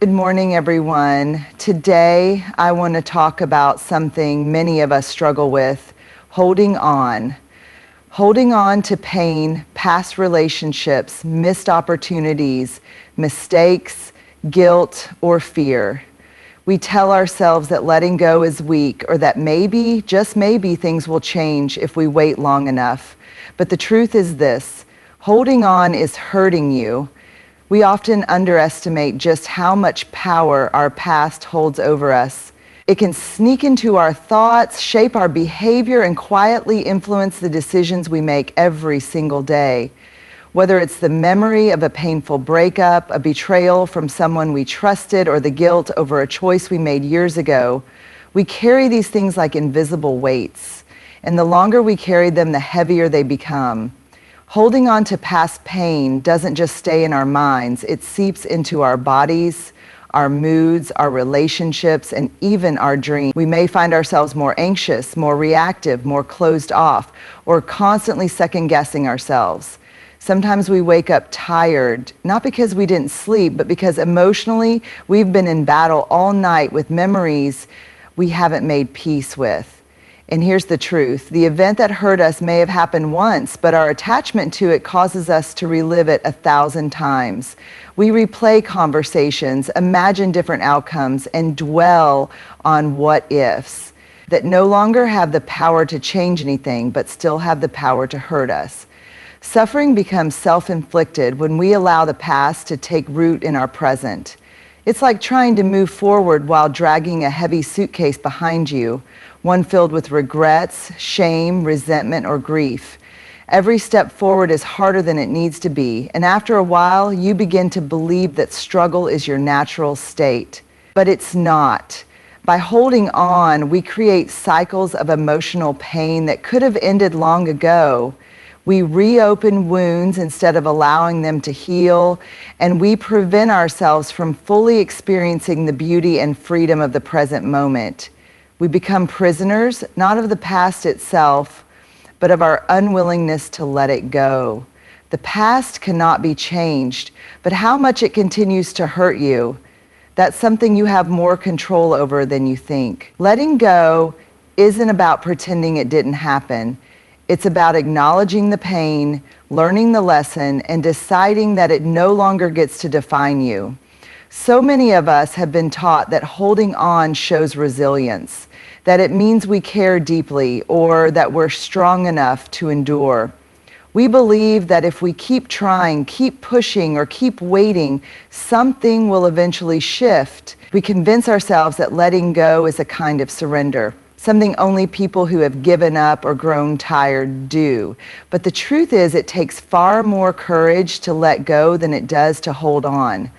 Good morning, everyone. Today, I want to talk about something many of us struggle with, holding on. Holding on to pain, past relationships, missed opportunities, mistakes, guilt, or fear. We tell ourselves that letting go is weak, or that maybe, just maybe, things will change if we wait long enough. But the truth is this: holding on is hurting you. We often underestimate just how much power our past holds over us. It can sneak into our thoughts, shape our behavior, and quietly influence the decisions we make every single day. Whether it's the memory of a painful breakup, a betrayal from someone we trusted, or the guilt over a choice we made years ago, we carry these things like invisible weights. And the longer we carry them, the heavier they become. Holding on to past pain doesn't just stay in our minds, it seeps into our bodies, our moods, our relationships, and even our dreams. We may find ourselves more anxious, more reactive, more closed off, or constantly second-guessing ourselves. Sometimes we wake up tired, not because we didn't sleep, but because emotionally we've been in battle all night with memories we haven't made peace with. And here's the truth: the event that hurt us may have happened once, but our attachment to it causes us to relive it 1,000 times. We replay conversations, imagine different outcomes, and dwell on what ifs that no longer have the power to change anything, but still have the power to hurt us. Suffering becomes self-inflicted when we allow the past to take root in our present. It's like trying to move forward while dragging a heavy suitcase behind you, one filled with regrets, shame, resentment, or grief. Every step forward is harder than it needs to be, and after a while, you begin to believe that struggle is your natural state. But it's not. By holding on, we create cycles of emotional pain that could have ended long ago. We reopen wounds instead of allowing them to heal, and we prevent ourselves from fully experiencing the beauty and freedom of the present moment. We become prisoners, not of the past itself, but of our unwillingness to let it go. The past cannot be changed, but how much it continues to hurt you, that's something you have more control over than you think. Letting go isn't about pretending it didn't happen. It's about acknowledging the pain, learning the lesson, and deciding that it no longer gets to define you. So many of us have been taught that holding on shows resilience, that it means we care deeply, or that we're strong enough to endure. We believe that if we keep trying, keep pushing, or keep waiting, something will eventually shift. We convince ourselves that letting go is a kind of surrender, something only people who have given up or grown tired do. But the truth is, it takes far more courage to let go than it does to hold on.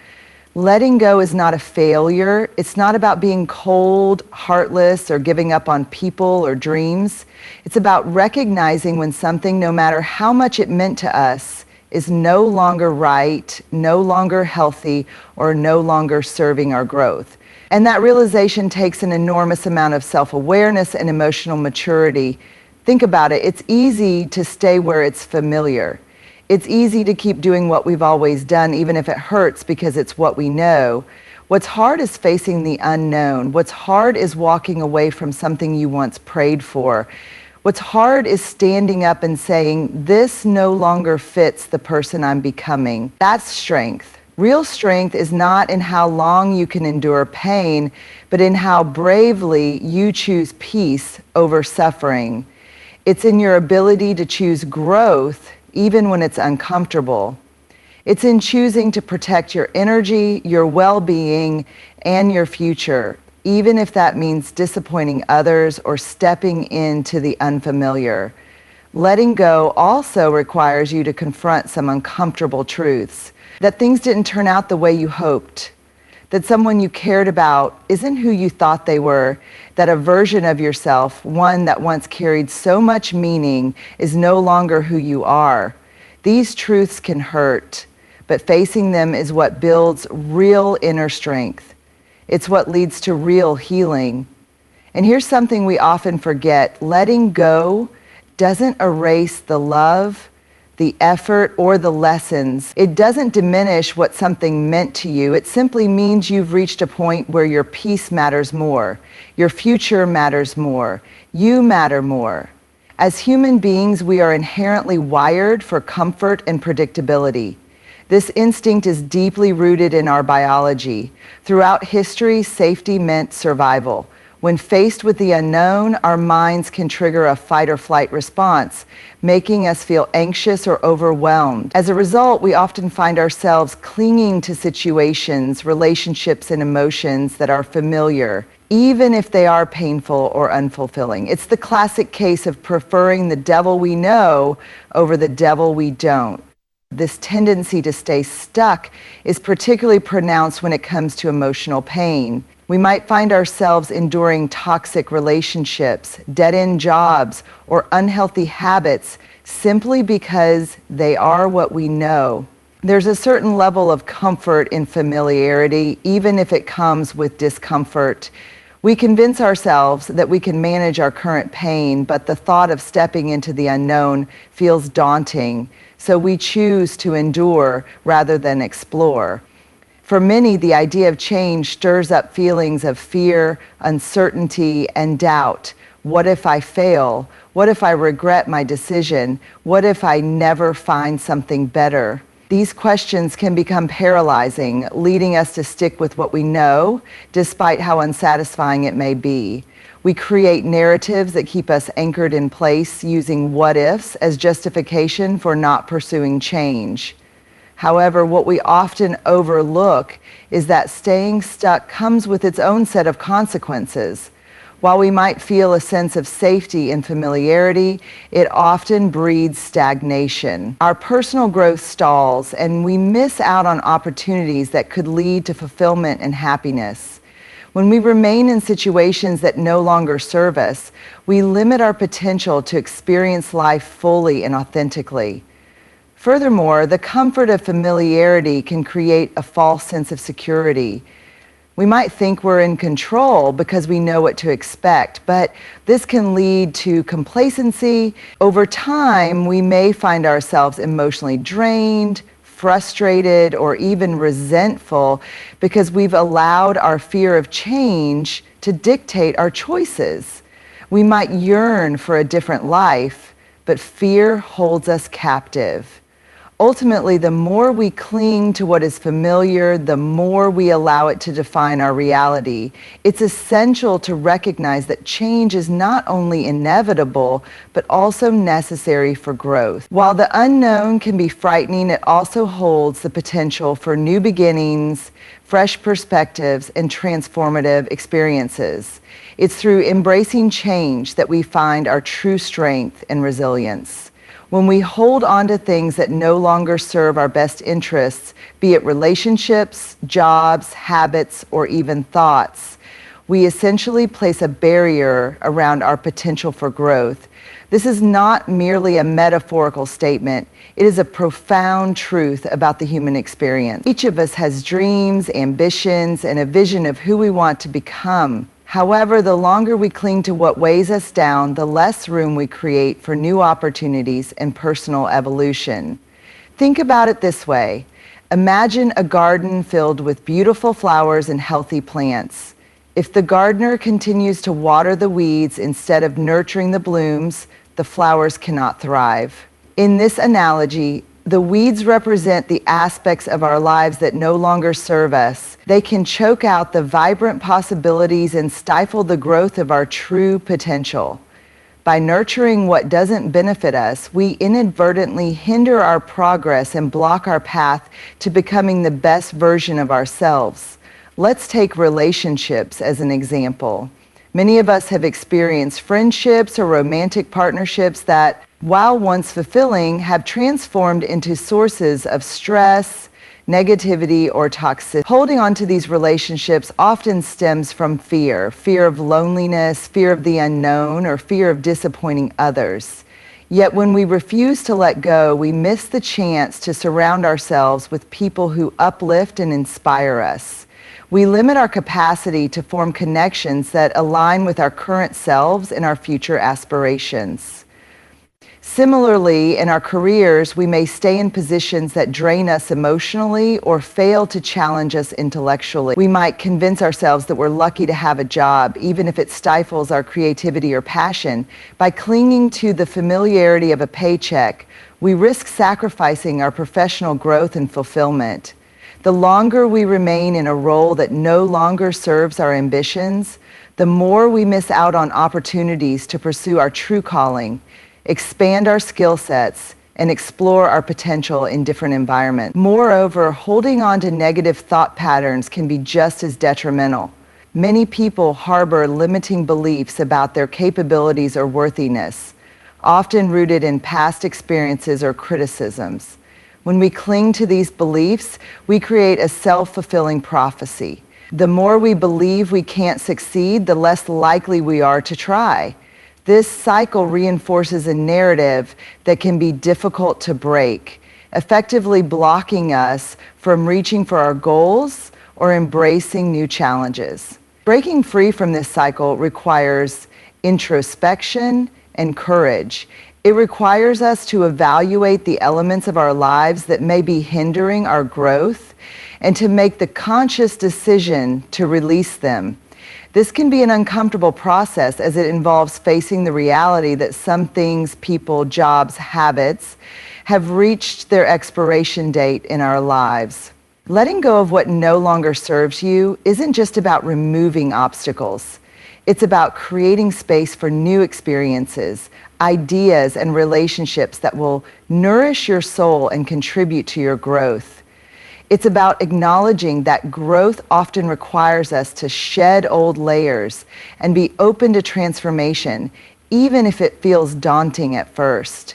Letting go is not a failure. It's not about being cold, heartless, or giving up on people or dreams. It's about recognizing when something, no matter how much it meant to us, is no longer right, no longer healthy, or no longer serving our growth. And that realization takes an enormous amount of self-awareness and emotional maturity. Think about it. It's easy to stay where it's familiar. It's easy to keep doing what we've always done, even if it hurts, because it's what we know. What's hard is facing the unknown. What's hard is walking away from something you once prayed for. What's hard is standing up and saying, this no longer fits the person I'm becoming. That's strength. Real strength is not in how long you can endure pain, but in how bravely you choose peace over suffering. It's in your ability to choose growth even when it's uncomfortable. It's in choosing to protect your energy, your well-being, and your future, even if that means disappointing others or stepping into the unfamiliar. Letting go also requires you to confront some uncomfortable truths. That things didn't turn out the way you hoped. That someone you cared about isn't who you thought they were. That a version of yourself, one that once carried so much meaning, is no longer who you are. These truths can hurt, but facing them is what builds real inner strength. It's what leads to real healing. And here's something we often forget: letting go doesn't erase the love, the effort, or the lessons. It doesn't diminish what something meant to you. It simply means you've reached a point where your peace matters more, your future matters more, you matter more. As human beings, we are inherently wired for comfort and predictability. This instinct is deeply rooted in our biology. Throughout history, safety meant survival. When faced with the unknown, our minds can trigger a fight or flight response, making us feel anxious or overwhelmed. As a result, we often find ourselves clinging to situations, relationships, and emotions that are familiar, even if they are painful or unfulfilling. It's the classic case of preferring the devil we know over the devil we don't. This tendency to stay stuck is particularly pronounced when it comes to emotional pain. We might find ourselves enduring toxic relationships, dead-end jobs, or unhealthy habits simply because they are what we know. There's a certain level of comfort in familiarity, even if it comes with discomfort. We convince ourselves that we can manage our current pain, but the thought of stepping into the unknown feels daunting, so we choose to endure rather than explore. For many, the idea of change stirs up feelings of fear, uncertainty, and doubt. What if I fail? What if I regret my decision? What if I never find something better? These questions can become paralyzing, leading us to stick with what we know, despite how unsatisfying it may be. We create narratives that keep us anchored in place, using what ifs as justification for not pursuing change. However, what we often overlook is that staying stuck comes with its own set of consequences. While we might feel a sense of safety and familiarity, it often breeds stagnation. Our personal growth stalls, and we miss out on opportunities that could lead to fulfillment and happiness. When we remain in situations that no longer serve us, we limit our potential to experience life fully and authentically. Furthermore, the comfort of familiarity can create a false sense of security. We might think we're in control because we know what to expect, but this can lead to complacency. Over time, we may find ourselves emotionally drained, frustrated, or even resentful because we've allowed our fear of change to dictate our choices. We might yearn for a different life, but fear holds us captive. Ultimately, the more we cling to what is familiar, the more we allow it to define our reality. It's essential to recognize that change is not only inevitable, but also necessary for growth. While the unknown can be frightening, it also holds the potential for new beginnings, fresh perspectives, and transformative experiences. It's through embracing change that we find our true strength and resilience. When we hold on to things that no longer serve our best interests, be it relationships, jobs, habits, or even thoughts, we essentially place a barrier around our potential for growth. This is not merely a metaphorical statement. It is a profound truth about the human experience. Each of us has dreams, ambitions, and a vision of who we want to become. However, the longer we cling to what weighs us down, the less room we create for new opportunities and personal evolution. Think about it this way. Imagine a garden filled with beautiful flowers and healthy plants. If the gardener continues to water the weeds instead of nurturing the blooms, the flowers cannot thrive. In this analogy, the weeds represent the aspects of our lives that no longer serve us. They can choke out the vibrant possibilities and stifle the growth of our true potential. By nurturing what doesn't benefit us, we inadvertently hinder our progress and block our path to becoming the best version of ourselves. Let's take relationships as an example. Many of us have experienced friendships or romantic partnerships that, while once fulfilling, have transformed into sources of stress, negativity, or toxicity. Holding on to these relationships often stems from fear of loneliness, fear of the unknown, or fear of disappointing others. Yet when we refuse to let go, we miss the chance to surround ourselves with people who uplift and inspire us. We limit our capacity to form connections that align with our current selves and our future aspirations. Similarly, in our careers, we may stay in positions that drain us emotionally or fail to challenge us intellectually. We might convince ourselves that we're lucky to have a job, even if it stifles our creativity or passion. By clinging to the familiarity of a paycheck, we risk sacrificing our professional growth and fulfillment. The longer we remain in a role that no longer serves our ambitions, the more we miss out on opportunities to pursue our true calling, expand our skill sets, and explore our potential in different environments. Moreover, holding on to negative thought patterns can be just as detrimental. Many people harbor limiting beliefs about their capabilities or worthiness, often rooted in past experiences or criticisms. When we cling to these beliefs, we create a self-fulfilling prophecy. The more we believe we can't succeed, the less likely we are to try. This cycle reinforces a narrative that can be difficult to break, effectively blocking us from reaching for our goals or embracing new challenges. Breaking free from this cycle requires introspection and courage. It requires us to evaluate the elements of our lives that may be hindering our growth and to make the conscious decision to release them. This can be an uncomfortable process as it involves facing the reality that some things, people, jobs, habits have reached their expiration date in our lives. Letting go of what no longer serves you isn't just about removing obstacles. It's about creating space for new experiences, ideas, and relationships that will nourish your soul and contribute to your growth. It's about acknowledging that growth often requires us to shed old layers and be open to transformation, even if it feels daunting at first.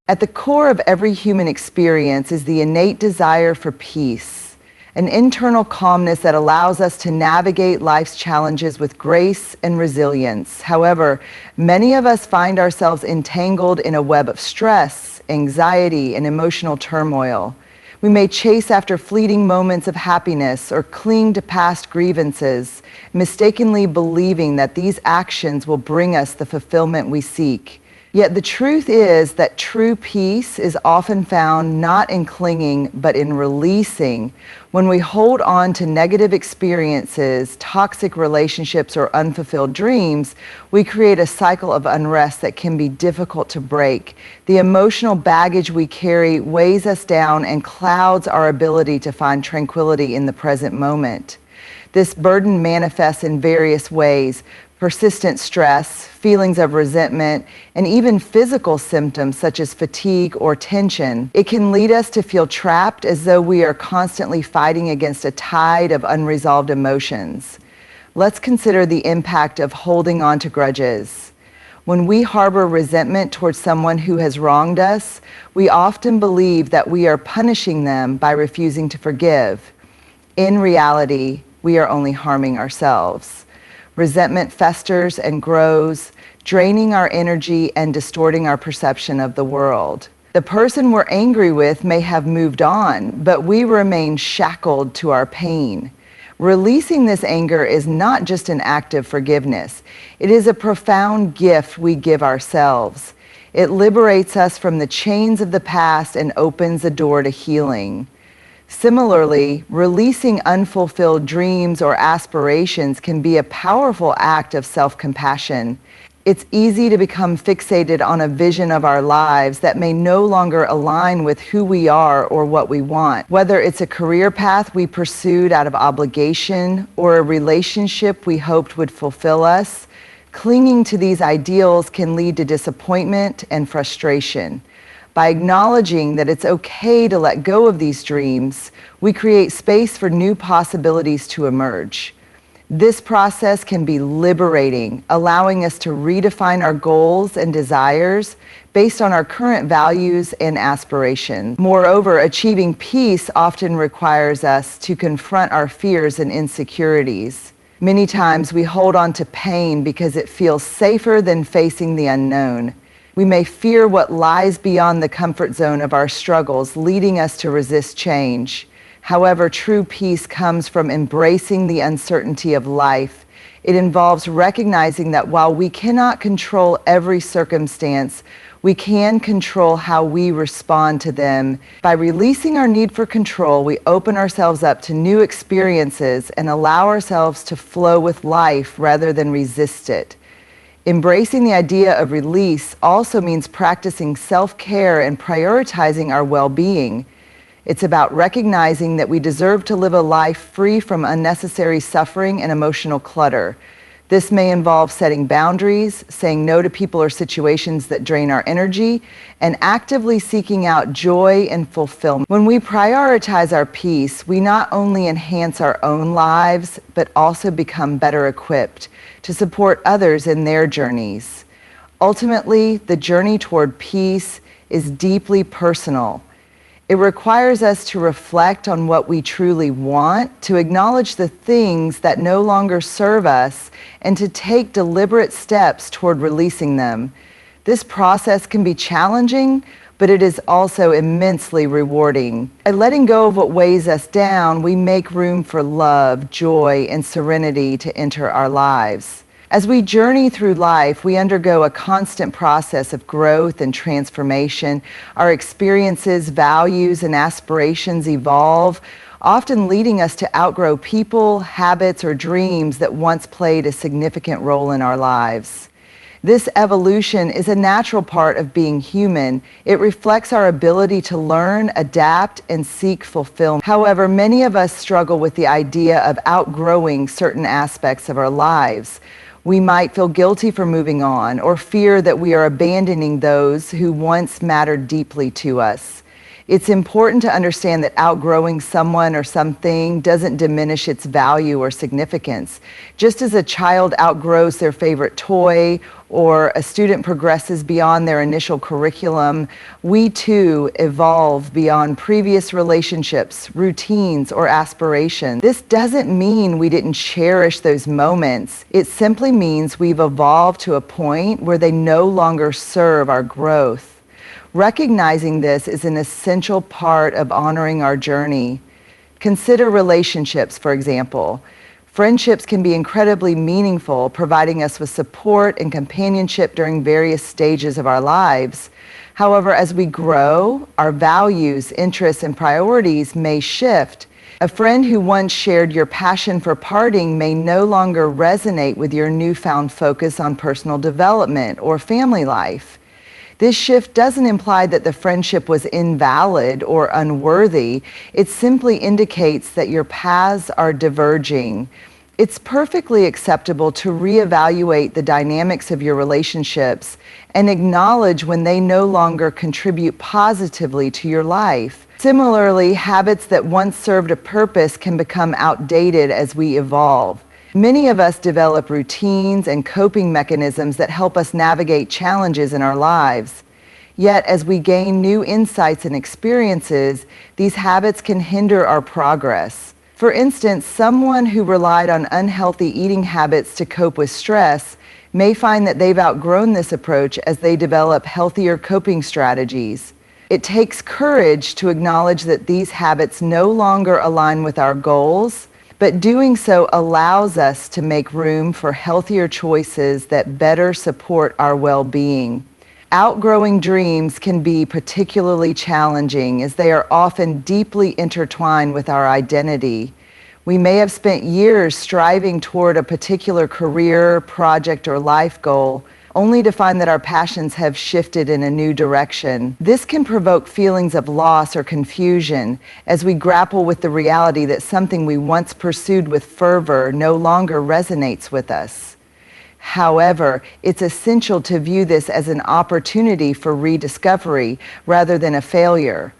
At the core of every human experience is the innate desire for peace, an internal calmness that allows us to navigate life's challenges with grace and resilience. However, many of us find ourselves entangled in a web of stress, anxiety, and emotional turmoil. We may chase after fleeting moments of happiness or cling to past grievances, mistakenly believing that these actions will bring us the fulfillment we seek. Yet the truth is that true peace is often found not in clinging, but in releasing. When we hold on to negative experiences, toxic relationships, or unfulfilled dreams, we create a cycle of unrest that can be difficult to break. The emotional baggage we carry weighs us down and clouds our ability to find tranquility in the present moment. This burden manifests in various ways: persistent stress, feelings of resentment, and even physical symptoms such as fatigue or tension. It can lead us to feel trapped, as though we are constantly fighting against a tide of unresolved emotions. Let's consider the impact of holding on to grudges. When we harbor resentment towards someone who has wronged us, we often believe that we are punishing them by refusing to forgive. In reality, we are only harming ourselves. Resentment festers and grows, draining our energy and distorting our perception of the world. The person we're angry with may have moved on, but we remain shackled to our pain. Releasing this anger is not just an act of forgiveness. It is a profound gift we give ourselves. It liberates us from the chains of the past and opens a door to healing. Similarly, releasing unfulfilled dreams or aspirations can be a powerful act of self-compassion. It's easy to become fixated on a vision of our lives that may no longer align with who we are or what we want. Whether it's a career path we pursued out of obligation or a relationship we hoped would fulfill us, clinging to these ideals can lead to disappointment and frustration. By acknowledging that it's okay to let go of these dreams, we create space for new possibilities to emerge. This process can be liberating, allowing us to redefine our goals and desires based on our current values and aspirations. Moreover, achieving peace often requires us to confront our fears and insecurities. Many times we hold on to pain because it feels safer than facing the unknown. We may fear what lies beyond the comfort zone of our struggles, leading us to resist change. However, true peace comes from embracing the uncertainty of life. It involves recognizing that while we cannot control every circumstance, We can control how we respond to them. By releasing our need for control, we open ourselves up to new experiences and allow ourselves to flow with life rather than resist it. Embracing the idea of release also means practicing self-care and prioritizing our well-being. It's about recognizing that we deserve to live a life free from unnecessary suffering and emotional clutter. This may involve setting boundaries, saying no to people or situations that drain our energy, and actively seeking out joy and fulfillment. When we prioritize our peace, we not only enhance our own lives, but also become better equipped to support others in their journeys. Ultimately, the journey toward peace is deeply personal. It requires us to reflect on what we truly want, to acknowledge the things that no longer serve us, and to take deliberate steps toward releasing them. This process can be challenging, but it is also immensely rewarding. By letting go of what weighs us down, we make room for love, joy, and serenity to enter our lives. As we journey through life, we undergo a constant process of growth and transformation. Our experiences, values, and aspirations evolve, often leading us to outgrow people, habits, or dreams that once played a significant role in our lives. This evolution is a natural part of being human. It reflects our ability to learn, adapt, and seek fulfillment. However, many of us struggle with the idea of outgrowing certain aspects of our lives. We might feel guilty for moving on or fear that we are abandoning those who once mattered deeply to us. It's important to understand that outgrowing someone or something doesn't diminish its value or significance. Just as a child outgrows their favorite toy or a student progresses beyond their initial curriculum, we too evolve beyond previous relationships, routines, or aspirations. This doesn't mean we didn't cherish those moments. It simply means we've evolved to a point where they no longer serve our growth. Recognizing this is an essential part of honoring our journey. Consider relationships, for example. Friendships can be incredibly meaningful, providing us with support and companionship during various stages of our lives. However, as we grow, our values, interests, and priorities may shift. A friend who once shared your passion for partying may no longer resonate with your newfound focus on personal development or family life. This shift doesn't imply that the friendship was invalid or unworthy. It simply indicates that your paths are diverging. It's perfectly acceptable to reevaluate the dynamics of your relationships and acknowledge when they no longer contribute positively to your life. Similarly, habits that once served a purpose can become outdated as we evolve. Many of us develop routines and coping mechanisms that help us navigate challenges in our lives. Yet, as we gain new insights and experiences, these habits can hinder our progress. For instance, someone who relied on unhealthy eating habits to cope with stress may find that they've outgrown this approach as they develop healthier coping strategies. It takes courage to acknowledge that these habits no longer align with our goals, but doing so allows us to make room for healthier choices that better support our well-being. Outgrowing dreams can be particularly challenging as they are often deeply intertwined with our identity. We may have spent years striving toward a particular career, project, or life goal, only to find that our passions have shifted in a new direction. This can provoke feelings of loss or confusion as we grapple with the reality that something we once pursued with fervor no longer resonates with us. However, it's essential to view this as an opportunity for rediscovery rather than a failure.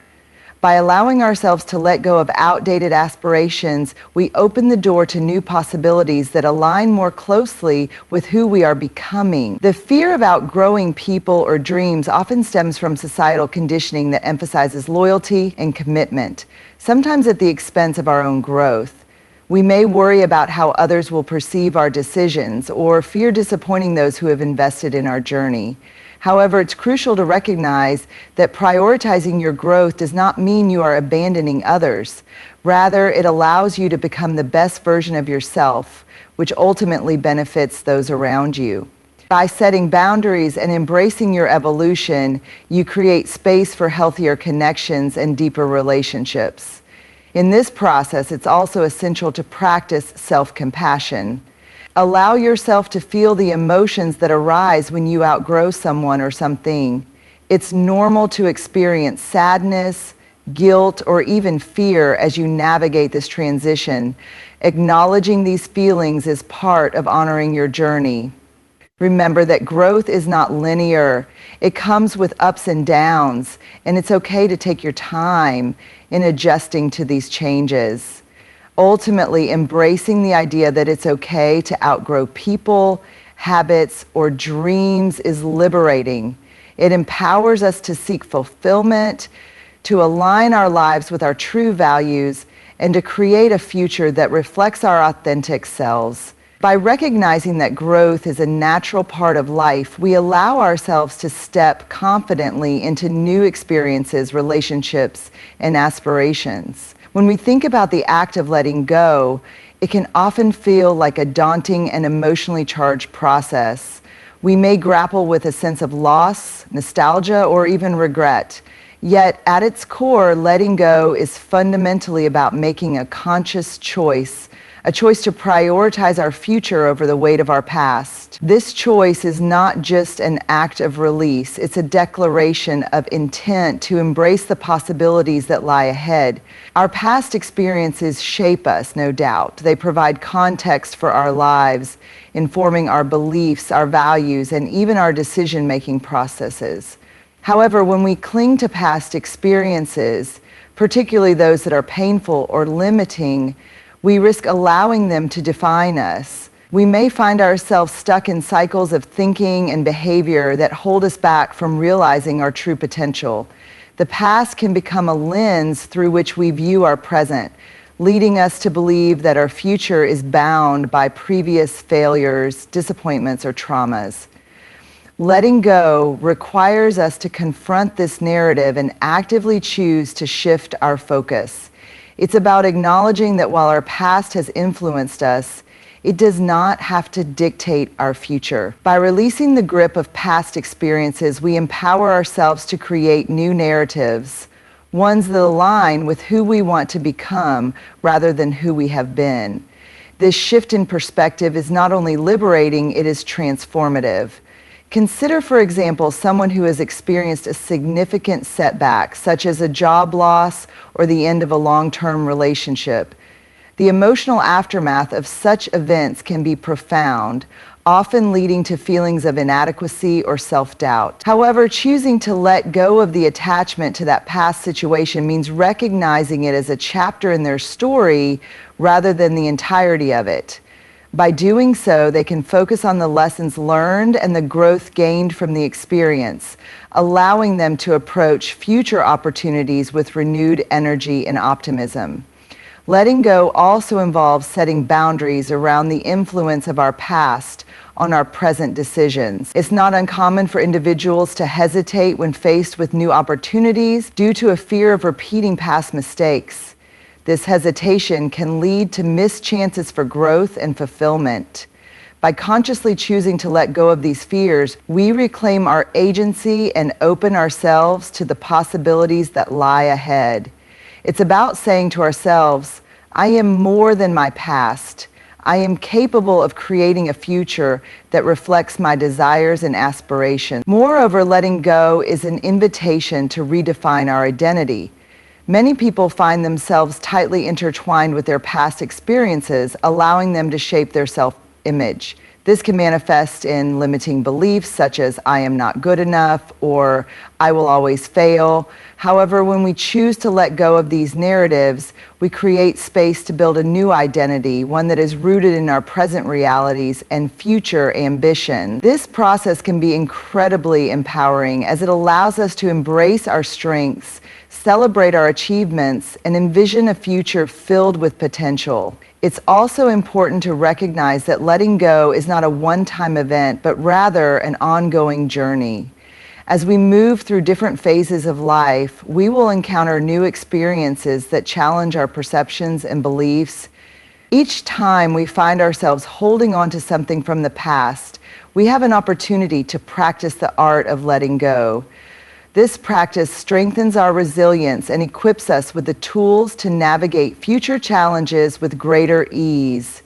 By allowing ourselves to let go of outdated aspirations, we open the door to new possibilities that align more closely with who we are becoming. The fear of outgrowing people or dreams often stems from societal conditioning that emphasizes loyalty and commitment, sometimes at the expense of our own growth. We may worry about how others will perceive our decisions or fear disappointing those who have invested in our journey. However, it's crucial to recognize that prioritizing your growth does not mean you are abandoning others. Rather, it allows you to become the best version of yourself, which ultimately benefits those around you. By setting boundaries and embracing your evolution, you create space for healthier connections and deeper relationships. In this process, it's also essential to practice self-compassion. Allow yourself to feel the emotions that arise when you outgrow someone or something. It's normal to experience sadness, guilt, or even fear as you navigate this transition. Acknowledging these feelings is part of honoring your journey. Remember that growth is not linear. It comes with ups and downs, and it's okay to take your time in adjusting to these changes. Ultimately, embracing the idea that it's okay to outgrow people, habits, or dreams is liberating. It empowers us to seek fulfillment, to align our lives with our true values, and to create a future that reflects our authentic selves. By recognizing that growth is a natural part of life, we allow ourselves to step confidently into new experiences, relationships, and aspirations. When we think about the act of letting go, it can often feel like a daunting and emotionally charged process. We may grapple with a sense of loss, nostalgia, or even regret. Yet, at its core, letting go is fundamentally about making a conscious choice, a choice to prioritize our future over the weight of our past. This choice is not just an act of release, it's a declaration of intent to embrace the possibilities that lie ahead. Our past experiences shape us, no doubt. They provide context for our lives, informing our beliefs, our values, and even our decision-making processes. However, when we cling to past experiences, particularly those that are painful or limiting, we risk allowing them to define us. We may find ourselves stuck in cycles of thinking and behavior that hold us back from realizing our true potential. The past can become a lens through which we view our present, leading us to believe that our future is bound by previous failures, disappointments, or traumas. Letting go requires us to confront this narrative and actively choose to shift our focus. It's about acknowledging that while our past has influenced us, it does not have to dictate our future. By releasing the grip of past experiences, we empower ourselves to create new narratives, ones that align with who we want to become rather than who we have been. This shift in perspective is not only liberating, it is transformative. Consider, for example, someone who has experienced a significant setback, such as a job loss or the end of a long-term relationship. The emotional aftermath of such events can be profound, often leading to feelings of inadequacy or self-doubt. However, choosing to let go of the attachment to that past situation means recognizing it as a chapter in their story rather than the entirety of it. By doing so, they can focus on the lessons learned and the growth gained from the experience, allowing them to approach future opportunities with renewed energy and optimism. Letting go also involves setting boundaries around the influence of our past on our present decisions. It's not uncommon for individuals to hesitate when faced with new opportunities due to a fear of repeating past mistakes. This hesitation can lead to missed chances for growth and fulfillment. By consciously choosing to let go of these fears, we reclaim our agency and open ourselves to the possibilities that lie ahead. It's about saying to ourselves, I am more than my past. I am capable of creating a future that reflects my desires and aspirations. Moreover, letting go is an invitation to redefine our identity. Many people find themselves tightly intertwined with their past experiences, allowing them to shape their self-image. This can manifest in limiting beliefs such as I am not good enough or I will always fail. However, when we choose to let go of these narratives, we create space to build a new identity, one that is rooted in our present realities and future ambition. This process can be incredibly empowering as it allows us to embrace our strengths, celebrate our achievements, and envision a future filled with potential. It's also important to recognize that letting go is not a one-time event, but rather an ongoing journey. As we move through different phases of life, we will encounter new experiences that challenge our perceptions and beliefs. Each time we find ourselves holding on to something from the past, we have an opportunity to practice the art of letting go. This practice strengthens our resilience and equips us with the tools to navigate future challenges with greater ease.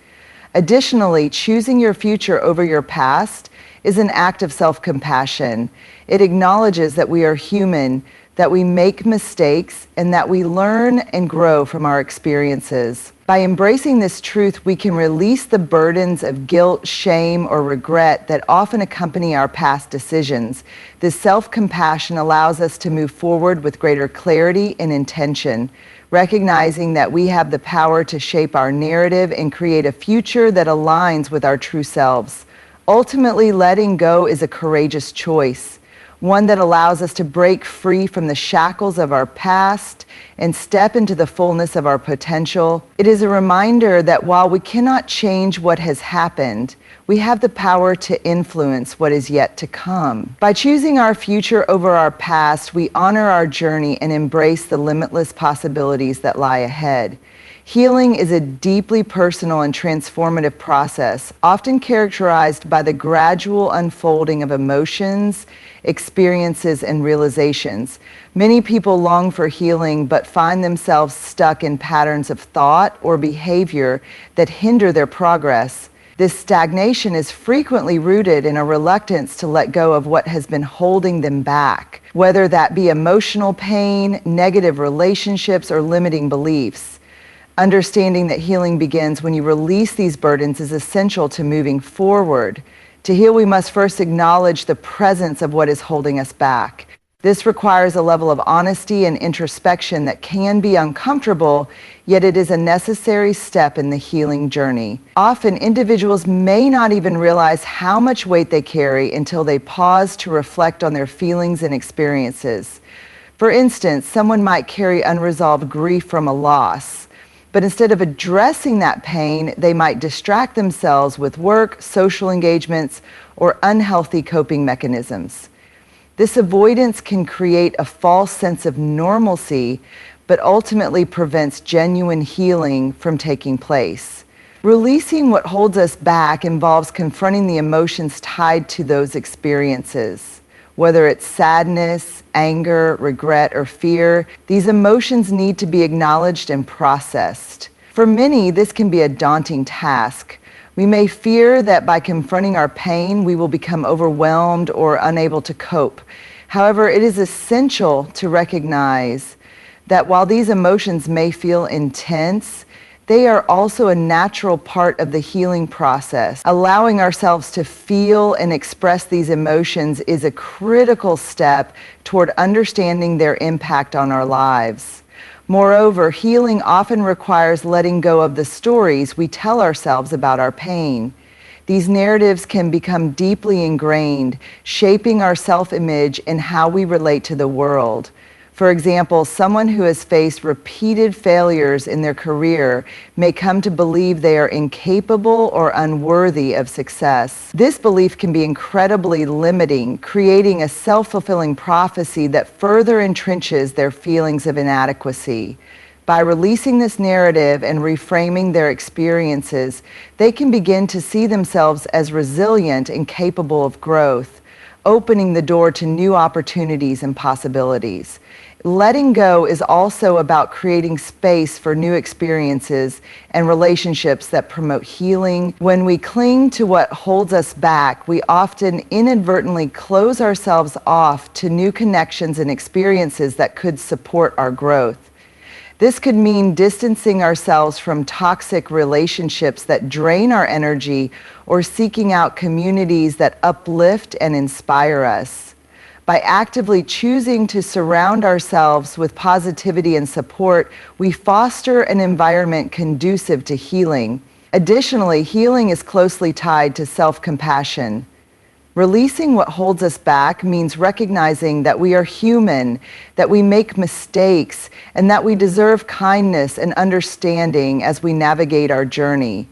Additionally, choosing your future over your past is an act of self-compassion. It acknowledges that we are human, that we make mistakes, and that we learn and grow from our experiences. By embracing this truth, we can release the burdens of guilt, shame, or regret that often accompany our past decisions. This self-compassion allows us to move forward with greater clarity and intention, recognizing that we have the power to shape our narrative and create a future that aligns with our true selves. Ultimately, letting go is a courageous choice, one that allows us to break free from the shackles of our past and step into the fullness of our potential. It is a reminder that while we cannot change what has happened, we have the power to influence what is yet to come. By choosing our future over our past, we honor our journey and embrace the limitless possibilities that lie ahead. Healing is a deeply personal and transformative process, often characterized by the gradual unfolding of emotions, experiences, and realizations. Many people long for healing but find themselves stuck in patterns of thought or behavior that hinder their progress. This stagnation is frequently rooted in a reluctance to let go of what has been holding them back, whether that be emotional pain, negative relationships, or limiting beliefs. Understanding that healing begins when you release these burdens is essential to moving forward. To heal, we must first acknowledge the presence of what is holding us back. This requires a level of honesty and introspection that can be uncomfortable, yet it is a necessary step in the healing journey. Often, individuals may not even realize how much weight they carry until they pause to reflect on their feelings and experiences. For instance, someone might carry unresolved grief from a loss. But instead of addressing that pain, they might distract themselves with work, social engagements, or unhealthy coping mechanisms. This avoidance can create a false sense of normalcy, but ultimately prevents genuine healing from taking place. Releasing what holds us back involves confronting the emotions tied to those experiences. Whether it's sadness, anger, regret, or fear, these emotions need to be acknowledged and processed. For many, this can be a daunting task. We may fear that by confronting our pain, we will become overwhelmed or unable to cope. However, it is essential to recognize that while these emotions may feel intense, they are also a natural part of the healing process. Allowing ourselves to feel and express these emotions is a critical step toward understanding their impact on our lives. Moreover, healing often requires letting go of the stories we tell ourselves about our pain. These narratives can become deeply ingrained, shaping our self-image and how we relate to the world. For example, someone who has faced repeated failures in their career may come to believe they are incapable or unworthy of success. This belief can be incredibly limiting, creating a self-fulfilling prophecy that further entrenches their feelings of inadequacy. By releasing this narrative and reframing their experiences, they can begin to see themselves as resilient and capable of growth, opening the door to new opportunities and possibilities. Letting go is also about creating space for new experiences and relationships that promote healing. When we cling to what holds us back, we often inadvertently close ourselves off to new connections and experiences that could support our growth. This could mean distancing ourselves from toxic relationships that drain our energy or seeking out communities that uplift and inspire us. By actively choosing to surround ourselves with positivity and support, we foster an environment conducive to healing. Additionally, healing is closely tied to self-compassion. Releasing what holds us back means recognizing that we are human, that we make mistakes, and that we deserve kindness and understanding as we navigate our journey.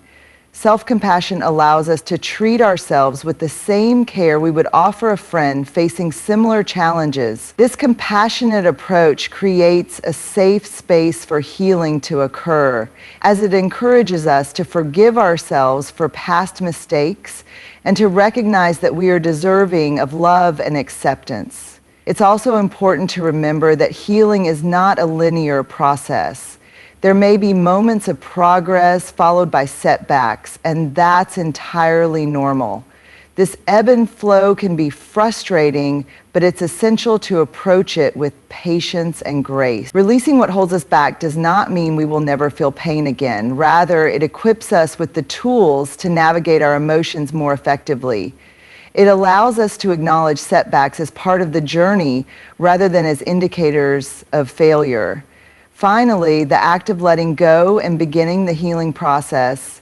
Self-compassion allows us to treat ourselves with the same care we would offer a friend facing similar challenges. This compassionate approach creates a safe space for healing to occur, as it encourages us to forgive ourselves for past mistakes and to recognize that we are deserving of love and acceptance. It's also important to remember that healing is not a linear process. There may be moments of progress followed by setbacks, and that's entirely normal. This ebb and flow can be frustrating, but it's essential to approach it with patience and grace. Releasing what holds us back does not mean we will never feel pain again. Rather, it equips us with the tools to navigate our emotions more effectively. It allows us to acknowledge setbacks as part of the journey rather than as indicators of failure. Finally, the act of letting go and beginning the healing process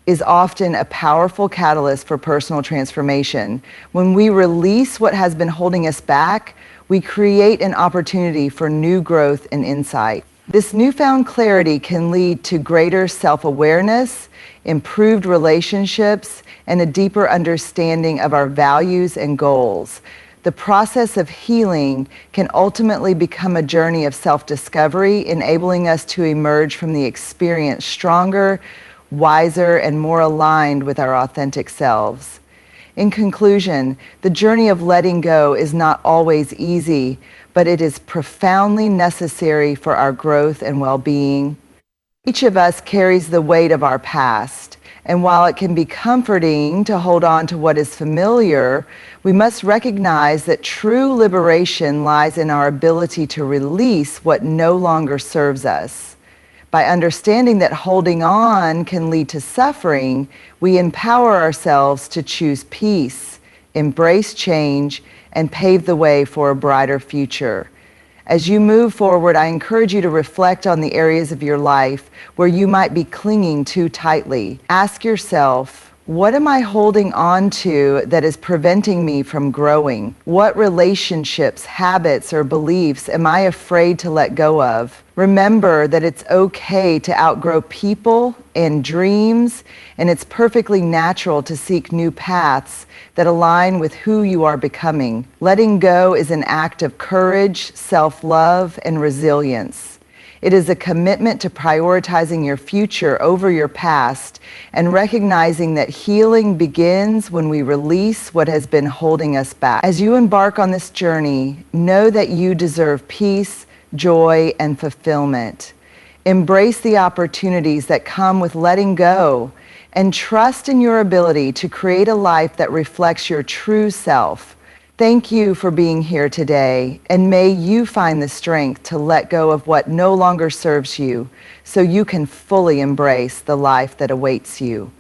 is often a powerful catalyst for personal transformation. When we release what has been holding us back, we create an opportunity for new growth and insight. This newfound clarity can lead to greater self-awareness, improved relationships, and a deeper understanding of our values and goals. The process of healing can ultimately become a journey of self-discovery, enabling us to emerge from the experience stronger, wiser, and more aligned with our authentic selves. In conclusion, the journey of letting go is not always easy, but it is profoundly necessary for our growth and well-being. Each of us carries the weight of our past, and while it can be comforting to hold on to what is familiar, we must recognize that true liberation lies in our ability to release what no longer serves us. By understanding that holding on can lead to suffering, we empower ourselves to choose peace, embrace change, and pave the way for a brighter future. As you move forward, I encourage you to reflect on the areas of your life where you might be clinging too tightly. Ask yourself, what am I holding on to that is preventing me from growing? What relationships, habits, or beliefs am I afraid to let go of? Remember that it's okay to outgrow people and dreams, and it's perfectly natural to seek new paths that align with who you are becoming. Letting go is an act of courage, self-love, and resilience. It is a commitment to prioritizing your future over your past and recognizing that healing begins when we release what has been holding us back. As you embark on this journey, know that you deserve peace, joy, and fulfillment. Embrace the opportunities that come with letting go and trust in your ability to create a life that reflects your true self. Thank you for being here today, and may you find the strength to let go of what no longer serves you so you can fully embrace the life that awaits you.